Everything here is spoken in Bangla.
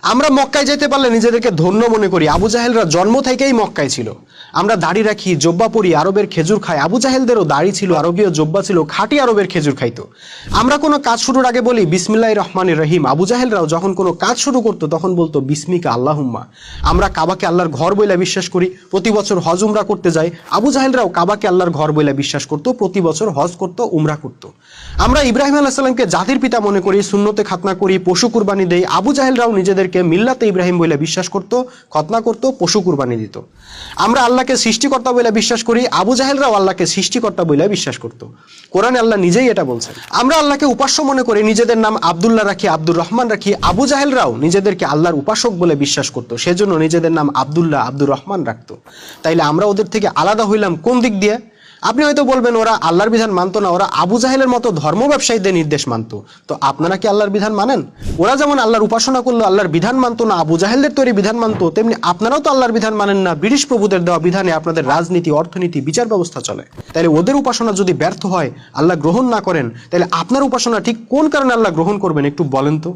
আমরা মক্কায় যেতে পারলে নিজেদেরকে ধন্য মনে করি। আবু জাহেলরা জন্ম থেকেই মক্কায় ছিল। আমরা দাড়ি রাখি, জব্বা পরি, আরবের খেজুর খাই। আবু জাহেলদেরও দাড়ি ছিল, আরবীয় জব্বা ছিল, খাঁটি আরবের খেজুর খাইতো। আমরা কোনো কাজ শুরুর আগে বলি বিসমিল্লাহির রহমানির রহিম। আবু জাহেলরাও যখন কোনো কাজ শুরু করতো তখন বলতো বিসমিকা আল্লাহুম্মা। আমরা কাবাকে আল্লাহর ঘর বইলা বিশ্বাস করি, প্রতি বছর হজ উমরা করতে যাই। আবু জাহেলরাও কাবাকে আল্লাহর ঘর বইলা বিশ্বাস করতো, প্রতি বছর হজ করতো, উমরা করতো। আমরা ইব্রাহিম আলাইহিস সালামকে জাতির পিতা মনে করি, সুন্নতে খাতনা করি, পশু কুরবানি দেই। আবু জাহেলরাও নিজেদেরকে মিল্লাতে ইব্রাহিম বলে বিশ্বাস করত, খতনা করত, পশু কুরবানি দিত। আমরা আল্লাহকে সৃষ্টিকর্তা বলে বিশ্বাস করি, আবু জাহেলরাও আল্লাহকে সৃষ্টিকর্তা বলে বিশ্বাস করত। কোরআনে আল্লাহ নিজেই এটা বলছেন। আমরা আল্লাহকে উপাস্য মনে করি, নিজেদের নাম আব্দুল্লাহ রাখি, আব্দুর রহমান রাখি। আবু জাহেলরাও নিজেদেরকে আল্লাহর উপাসক বলে বিশ্বাস করত, সেজন্য নিজেদের নাম আব্দুল্লাহ, আব্দুর রহমান রাখতো। তাইলে আমরা ওদের থেকে আলাদা হইলাম কোন দিক দিয়ে? আপনি হয়তো বলবেন ওরা আল্লাহর বিধান মানতো না, ওরা আবু জাহেলের মতো ধর্ম ব্যবসায়ীদের নির্দেশ মানতো। তো আপনারা কি আল্লাহর বিধান মানেন? ওরা যেমন আল্লাহর উপাসনা করলো, আল্লাহর বিধান মানতো না, আবু জাহেলদের তৈরি বিধান মানতো, তেমনি আপনারাও তো আল্লাহর বিধান মানেন না। ব্রিটিশ প্রভুদের দেওয়া বিধানে আপনাদের রাজনীতি, অর্থনীতি, বিচার ব্যবস্থা চলে। তাহলে ওদের উপাসনা যদি ব্যর্থ হয়, আল্লাহ গ্রহণ না করেন, তাহলে আপনার উপাসনা ঠিক কোন কারণে আল্লাহ গ্রহণ করবেন একটু বলেন তো।